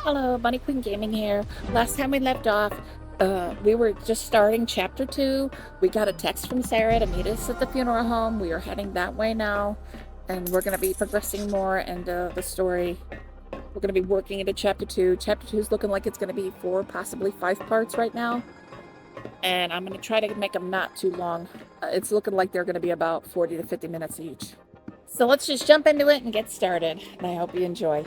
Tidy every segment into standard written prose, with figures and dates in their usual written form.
Hello, Bunny Queen Gaming here. Last time we left off, we were just starting chapter 2. We got a text from Sarah to meet us at the funeral home. We are heading that way now, and we're going to be progressing more into the story. We're going to be working into chapter 2. Chapter 2 is looking like it's going to be 4, possibly 5 parts right now, and I'm going to try to make them not too long. It's looking like they're going to be about 40 to 50 minutes each. So let's just jump into it and get started, and I hope you enjoy.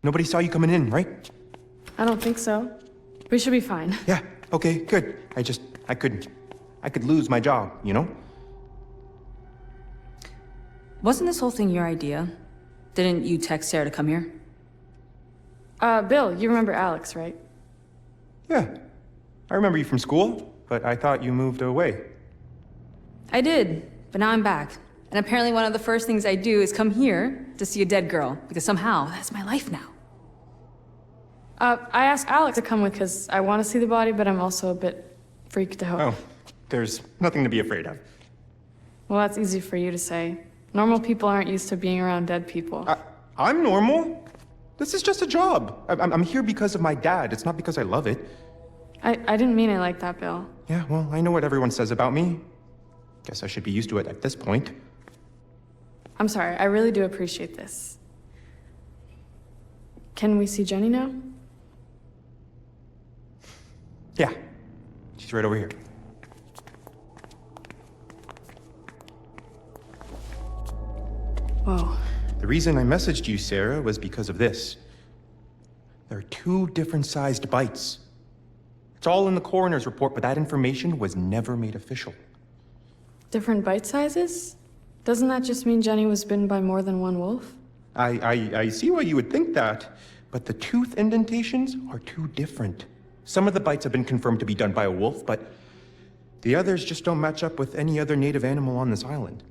Nobody saw you coming in, right? I don't think so. We should be fine. Yeah, okay, good. I could lose my job, you know? Wasn't this whole thing your idea? Didn't you text Sarah to come here? Bill, you remember Alex, right? Yeah. I remember you from school, but I thought you moved away. I did, but now I'm back. And apparently one of the first things I do is come here to see a dead girl, because somehow that's my life now. I asked Alex to come with because I want to see the body, but I'm also a bit freaked out. Oh, there's nothing to be afraid of. Well, that's easy for you to say. Normal people aren't used to being around dead people. I'm normal. This is just a job. I'm here because of my dad. It's not because I love it. I didn't mean it like that, Bill. Yeah, well, I know what everyone says about me. Guess I should be used to it at this point. I'm sorry, I really do appreciate this. Can we see Jenny now? Yeah, she's right over here. Whoa. The reason I messaged you, Sarah, was because of this. There are two different sized bites. It's all in the coroner's report, but that information was never made official. Different bite sizes? Doesn't that just mean Jenny was bitten by more than one wolf? I see why you would think that, but the tooth indentations are too different. Some of the bites have been confirmed to be done by a wolf, but the others just don't match up with any other native animal on this island.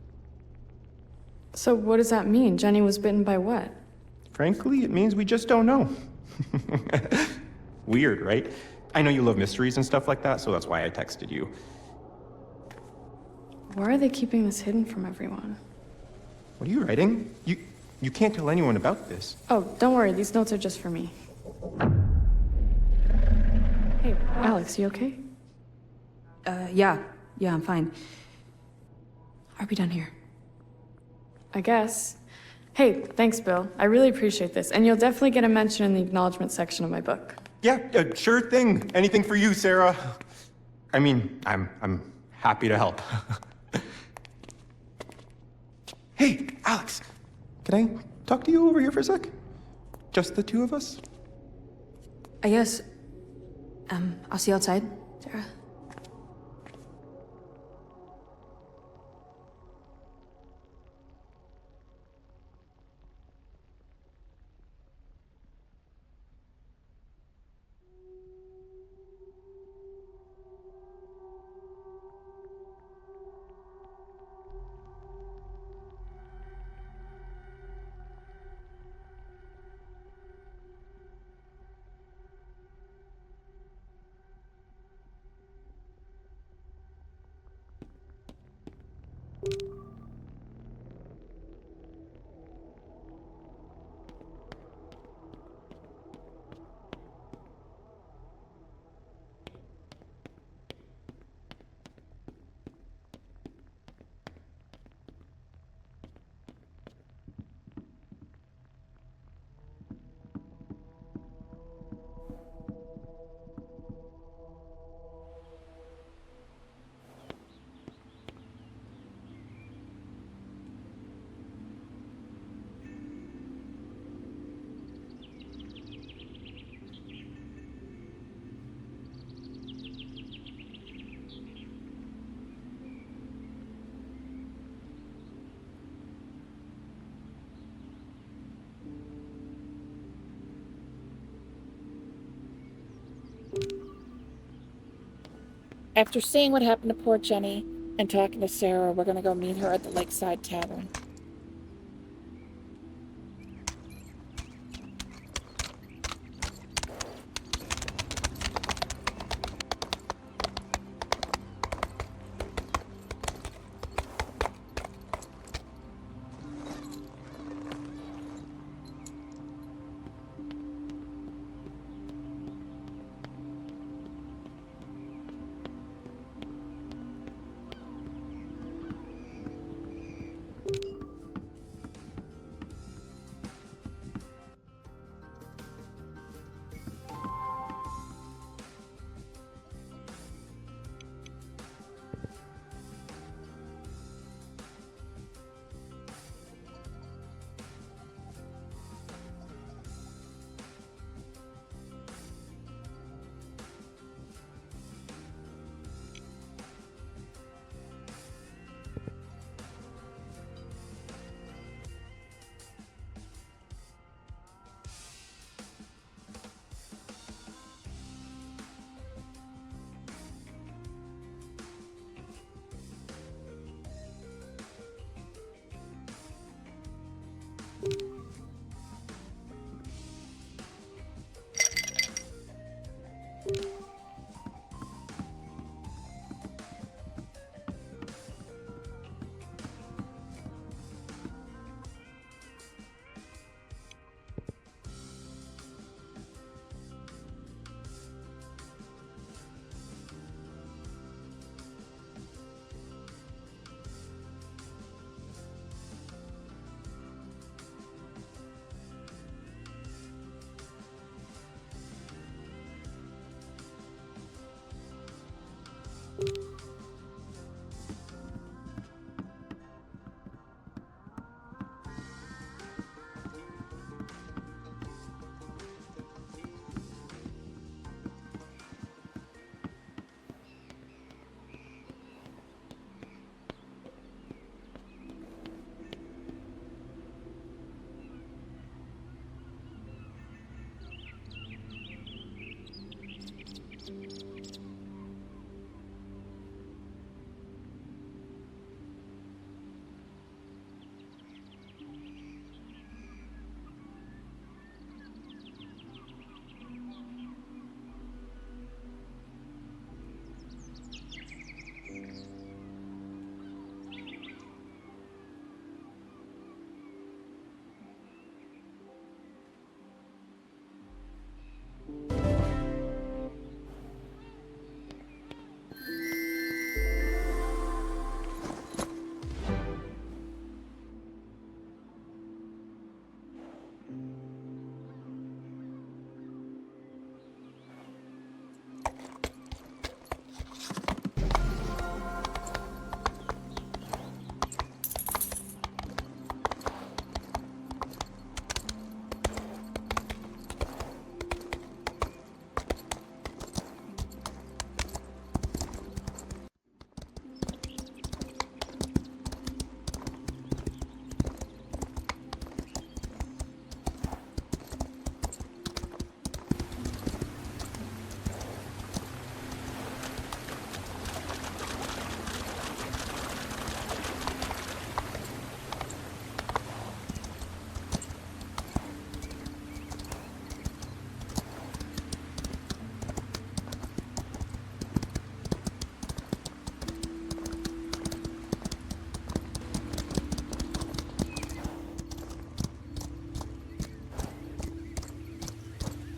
So what does that mean? Jenny was bitten by what? Frankly, it means we just don't know. Weird, right? I know you love mysteries and stuff like that, so that's why I texted you. Why are they keeping this hidden from everyone? What are you writing? You can't tell anyone about this. Oh, don't worry, these notes are just for me. Hey, Alex, you okay? Yeah, I'm fine. Are we done here? I guess. Hey, thanks, Bill. I really appreciate this, and you'll definitely get a mention in the acknowledgement section of my book. Yeah, sure thing. Anything for you, Sarah. I mean, I'm happy to help. Hey, Alex, can I talk to you over here for a sec? Just the two of us? I guess. I'll see you outside, Sarah. After seeing what happened to poor Jenny and talking to Sarah, we're gonna go meet her at the Lakeside Tavern.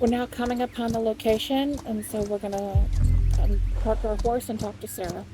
We're now coming upon the location, and so we're gonna park our horse and talk to Sarah.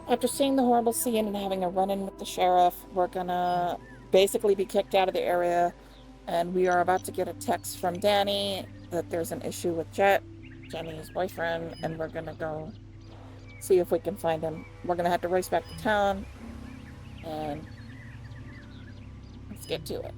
After seeing the horrible scene and having a run-in with the sheriff, we're gonna basically be kicked out of the area, and we are about to get a text from Danny that there's an issue with Jet, Jenny's boyfriend, and we're gonna go see if we can find him. We're gonna have to race back to town, and let's get to it.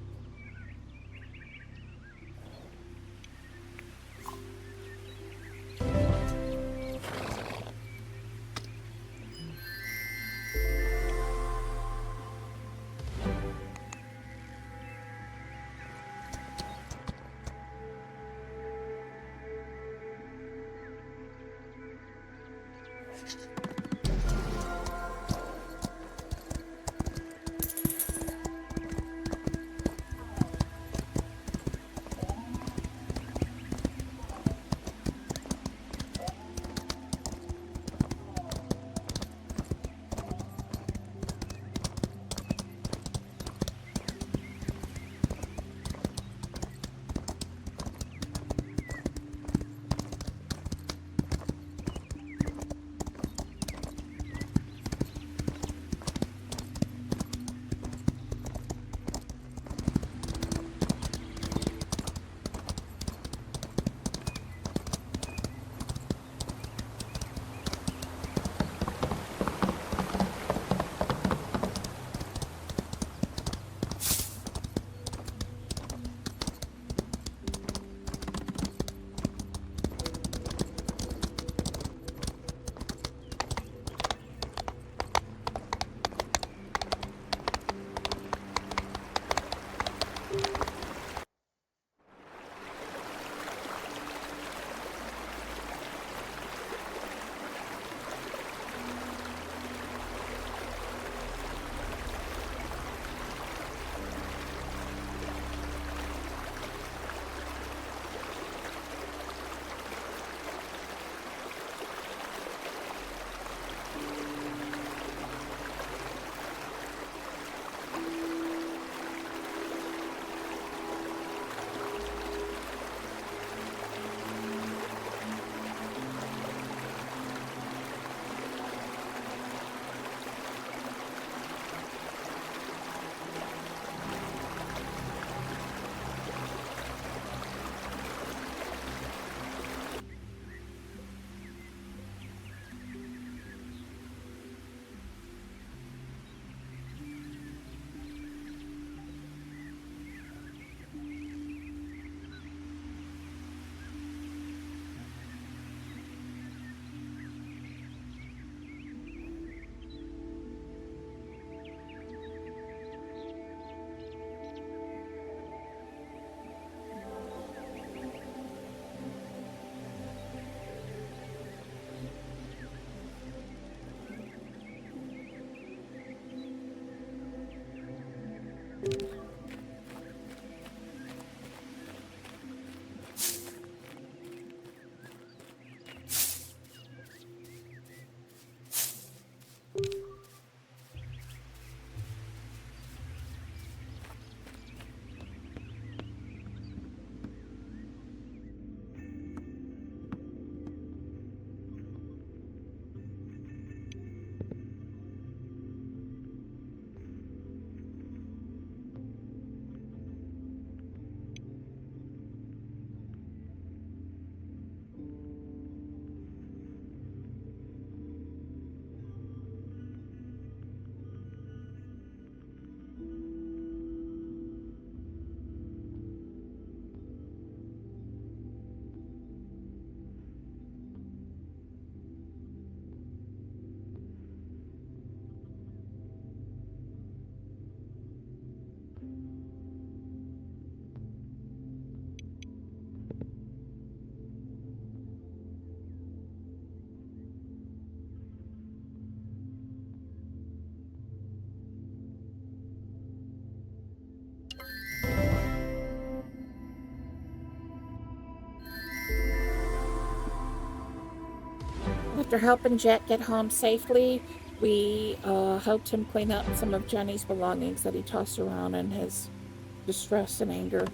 After helping Jet get home safely, we helped him clean up some of Jenny's belongings that he tossed around in his distress and anger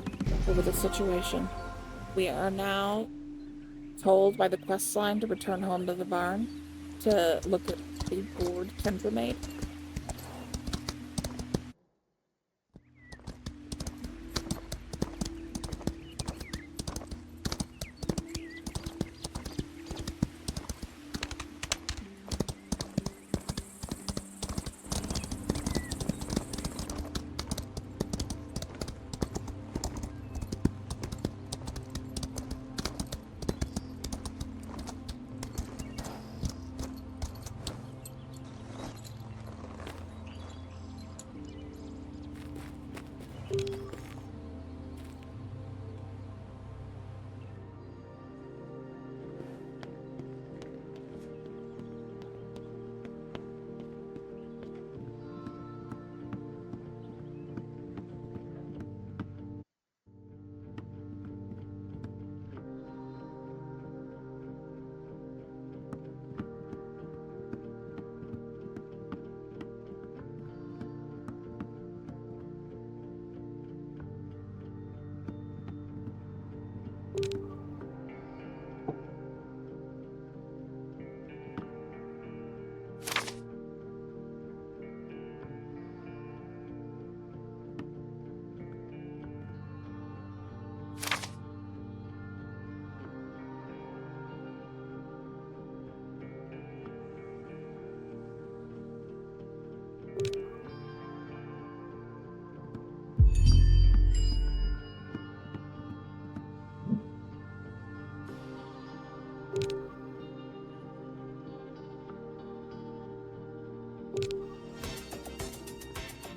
over the situation. We are now told by the quest line to return home to the barn to look at a bored Kendra made.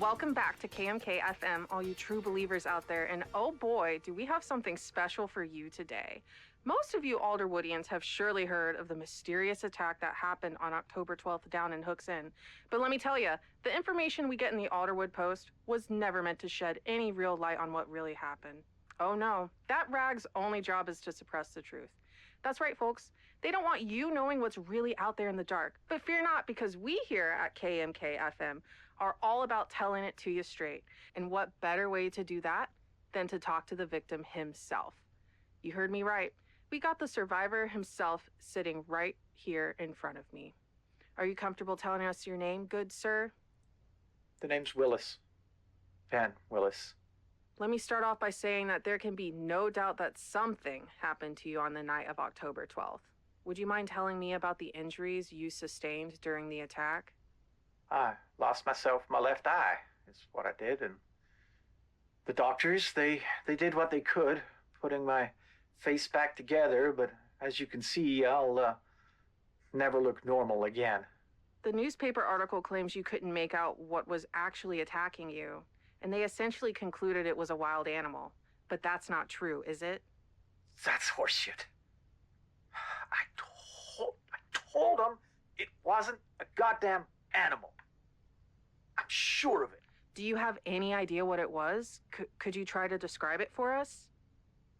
Welcome back to KMK FM, all you true believers out there, and oh boy, do we have something special for you today. Most of you Alderwoodians have surely heard of the mysterious attack that happened on October 12th down in Hooks Inn. But let me tell you, the information we get in the Alderwood Post was never meant to shed any real light on what really happened. Oh no, that rag's only job is to suppress the truth. That's right, folks. They don't want you knowing what's really out there in the dark. But fear not, because we here at KMK FM are all about telling it to you straight. And what better way to do that than to talk to the victim himself? You heard me right. We got the survivor himself sitting right here in front of me. Are you comfortable telling us your name, good sir? The name's Willis. Van Willis. Let me start off by saying that there can be no doubt that something happened to you on the night of October 12th. Would you mind telling me about the injuries you sustained during the attack? I lost my left eye, is what I did, and the doctors, they did what they could, putting my face back together, but as you can see, I'll never look normal again. The newspaper article claims you couldn't make out what was actually attacking you, and they essentially concluded it was a wild animal. But that's not true, is it? That's horseshit. I told them it wasn't a goddamn animal. I'm sure of it. Do you have any idea what it was? Could you try to describe it for us?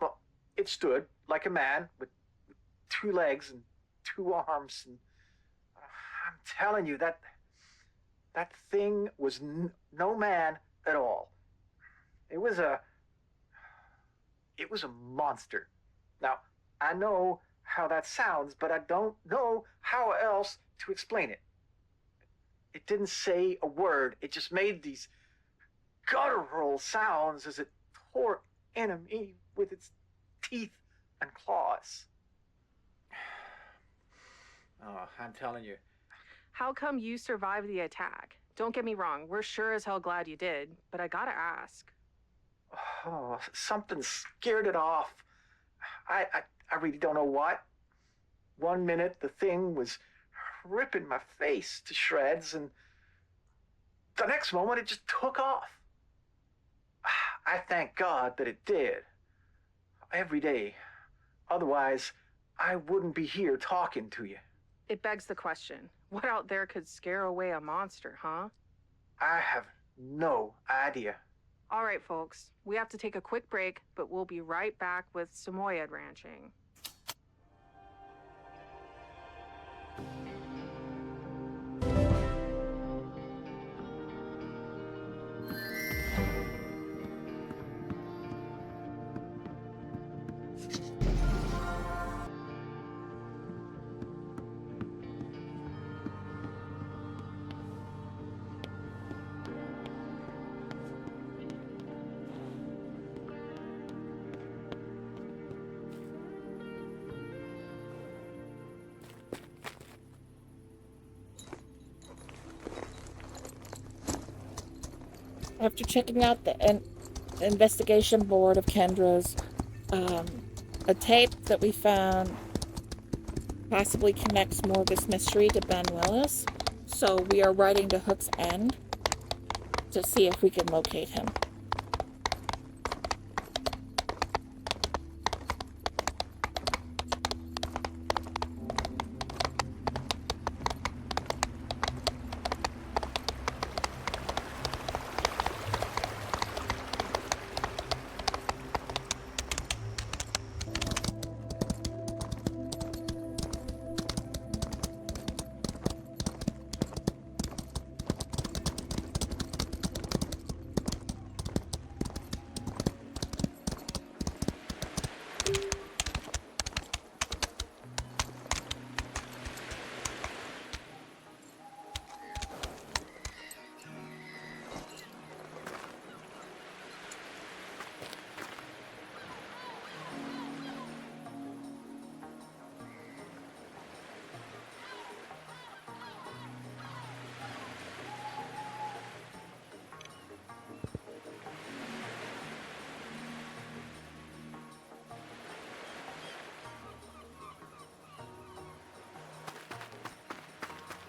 Well, it stood like a man with 2 legs and 2 arms, and I'm telling you, that thing was no man at all. It was a monster. Now, I know how that sounds, but I don't know how else to explain it. It didn't say a word. It just made these guttural sounds as it tore into me with its teeth and claws. Oh, I'm telling you. How come you survived the attack? Don't get me wrong, we're sure as hell glad you did, but I gotta ask. Oh, something scared it off. I really don't know what. One minute the thing was ripping my face to shreds, and the next moment it just took off. I thank God that it did. Every day. Otherwise, I wouldn't be here talking to you. It begs the question, what out there could scare away a monster, huh? I have no idea. All right, folks, we have to take a quick break, but we'll be right back with Samoyed ranching. After checking out the investigation board of Kendra's, a tape that we found possibly connects more of this mystery to Ben Willis. So we are writing to Hook's End to see if we can locate him.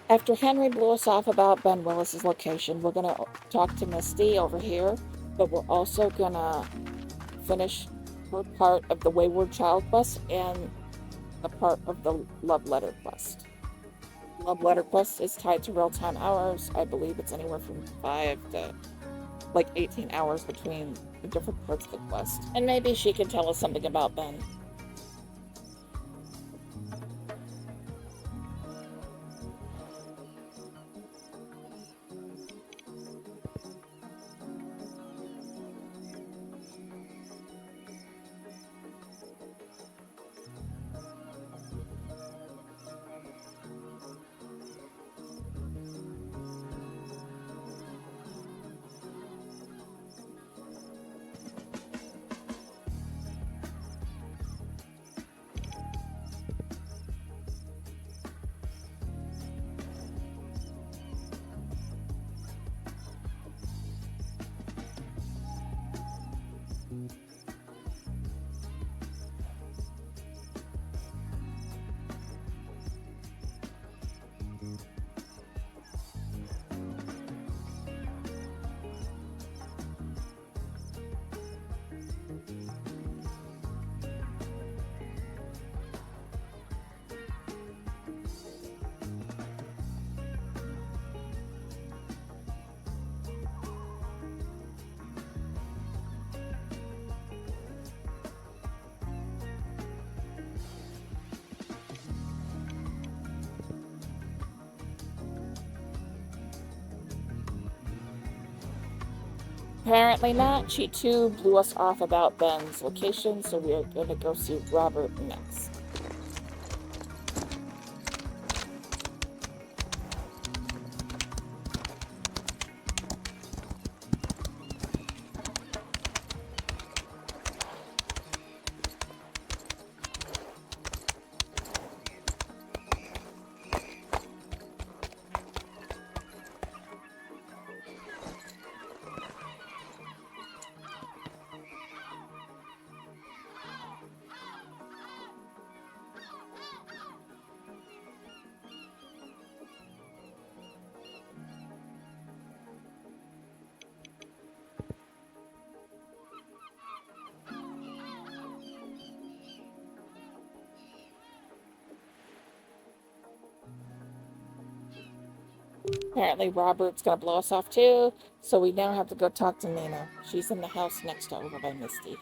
After Henry blew us off about Ben Willis's location, we're gonna talk to Misty over here, but we're also gonna finish her part of the Wayward Child quest and a part of the Love Letter quest. Love Letter quest is tied to real-time hours. I believe it's anywhere from 5 to like 18 hours between the different parts of the quest. And maybe she can tell us something about Ben. Apparently not. Ch2 blew us off about Ben's location, so we are going to go see Robert next. Apparently Robert's gonna blow us off too, so we now have to go talk to Nina. She's in the house next to over by Misty.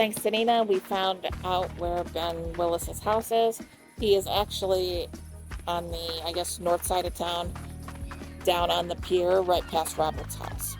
thanks to Nina, we found out where Ben Willis's house is. He is actually on the, I guess, north side of town, down on the pier, right past Robert's house.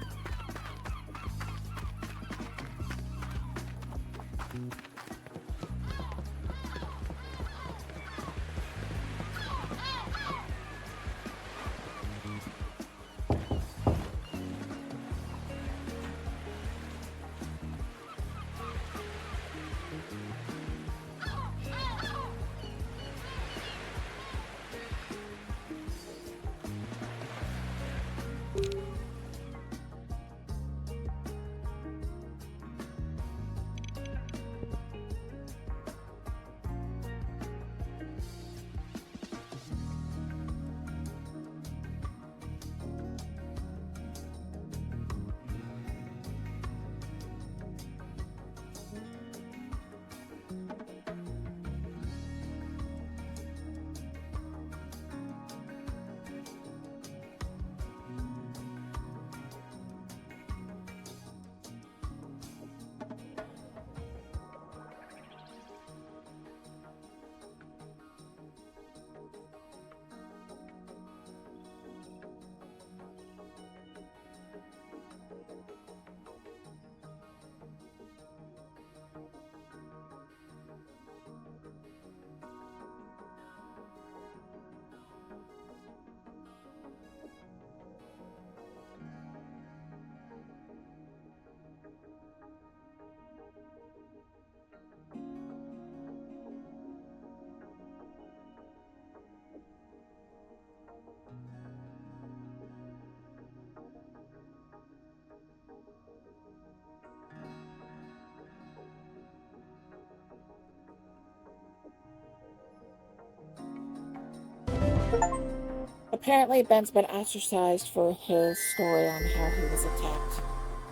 Apparently, Ben's been ostracized for his story on how he was attacked.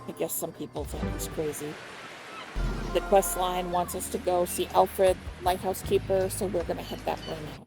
I guess some people think he's crazy. The quest line wants us to go see Alfred, Lighthouse Keeper, so we're gonna head that way now.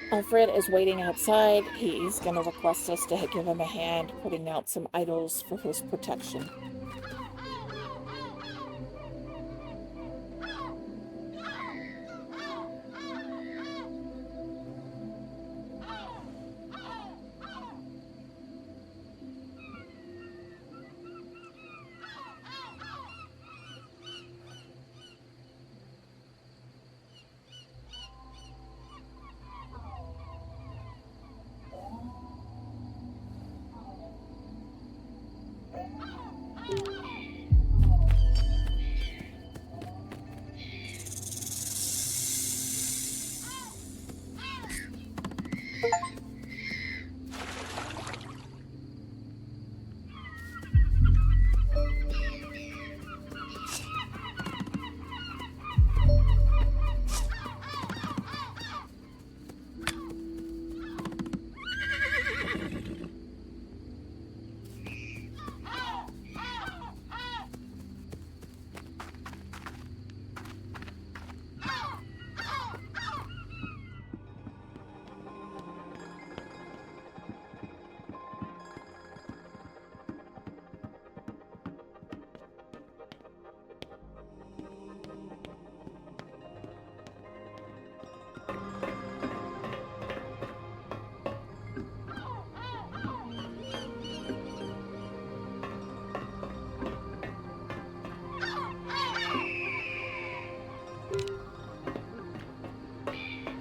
Alfred is waiting outside. He's going to request us to give him a hand putting out some idols for his protection.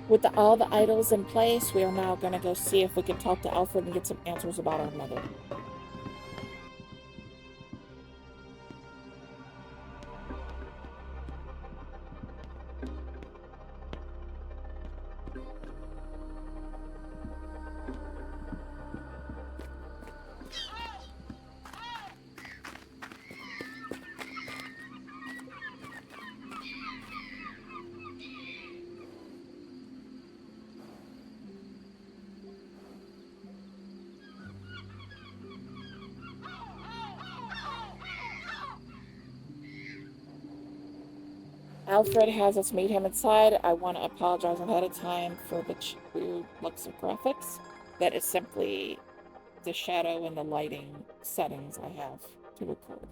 With all the idols in place, we are now going to go see if we can talk to Alfred and get some answers about our mother. Alfred has us meet him inside. I want to apologize ahead of time for the weird looks of graphics. That is simply the shadow and the lighting settings I have to record.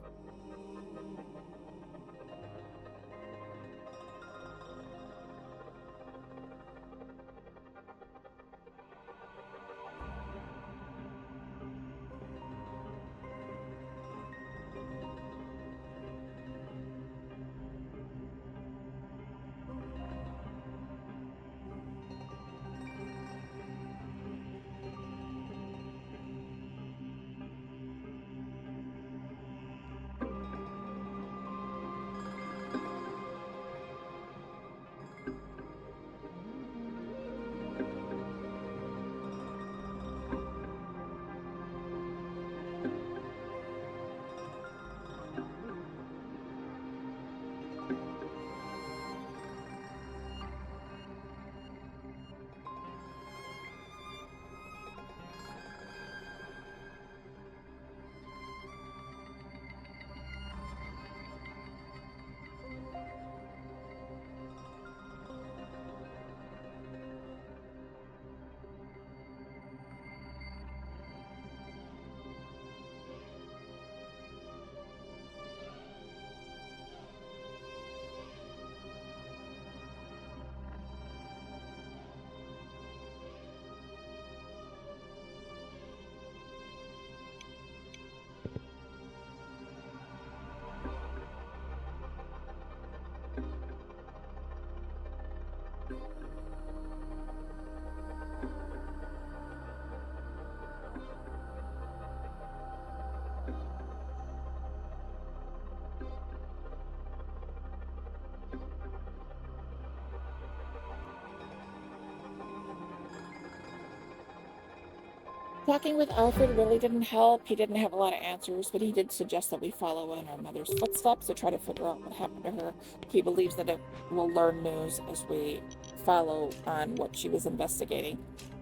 Talking with Alfred really didn't help. He didn't have a lot of answers, but he did suggest that we follow in our mother's footsteps to try to figure out what happened to her. He believes that it will learn news as we follow on what she was investigating.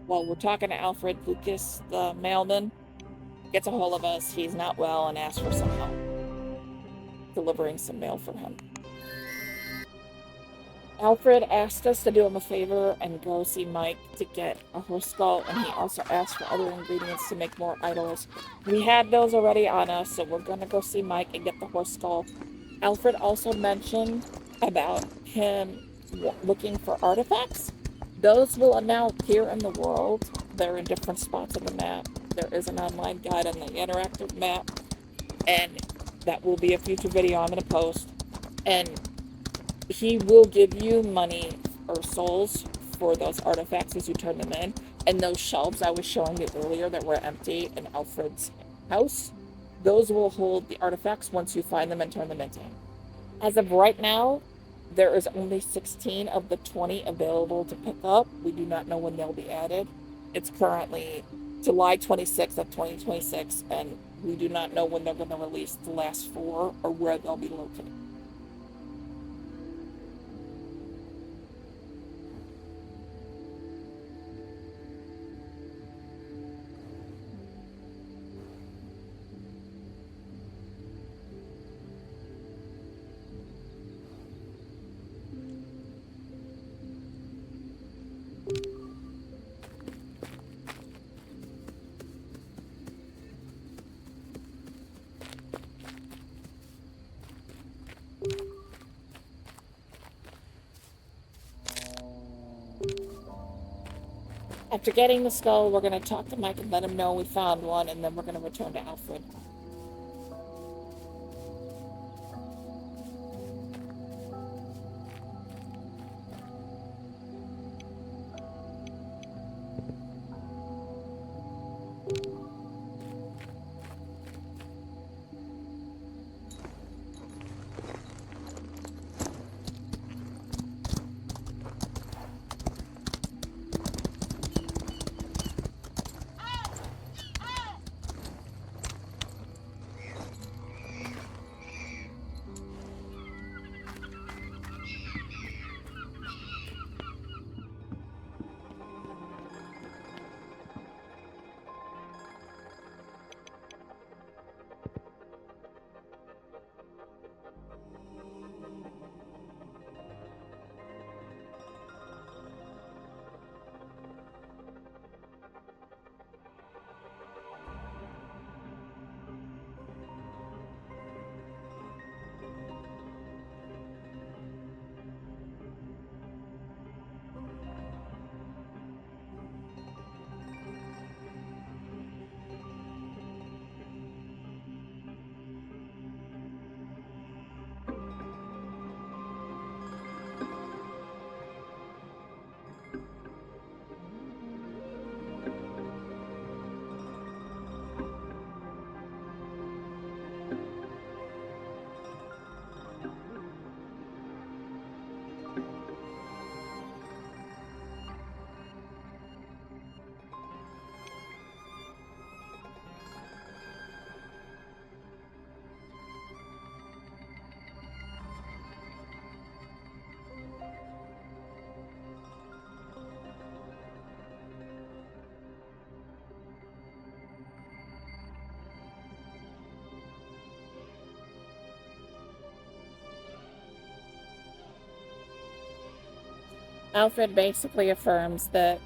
While we're talking to Alfred, Lucas, the mailman, gets a hold of us. He's not well and asks for some help delivering some mail for him. Alfred asked us to do him a favor and go see Mike to get a horse skull, and he also asked for other ingredients to make more idols. We had those already on us, so we're gonna go see Mike and get the horse skull. Alfred also mentioned about him looking for artifacts. Those will now appear in the world. They're in different spots of the map. There is an online guide on the interactive map, and that will be a future video I'm gonna post. And he will give you money or souls for those artifacts as you turn them in. And those shelves I was showing you earlier that were empty in Alfred's house, those will hold the artifacts once you find them and turn them into him. As of right now, there is only 16 of the 20 available to pick up. We do not know when they'll be added. It's currently July 26th of 2026, and we do not know when they're going to release the last 4 or where they'll be located. After getting the skull, we're going to talk to Mike and let him know we found one, and then we're going to return to Alfred. Alfred basically affirms that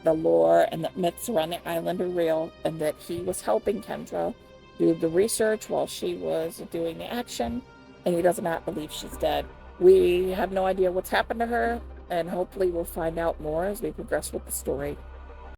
the lore and the myths around the island are real, and that he was helping Kendra do the research while she was doing the action, and he does not believe she's dead. We have no idea what's happened to her, and hopefully we'll find out more as we progress with the story.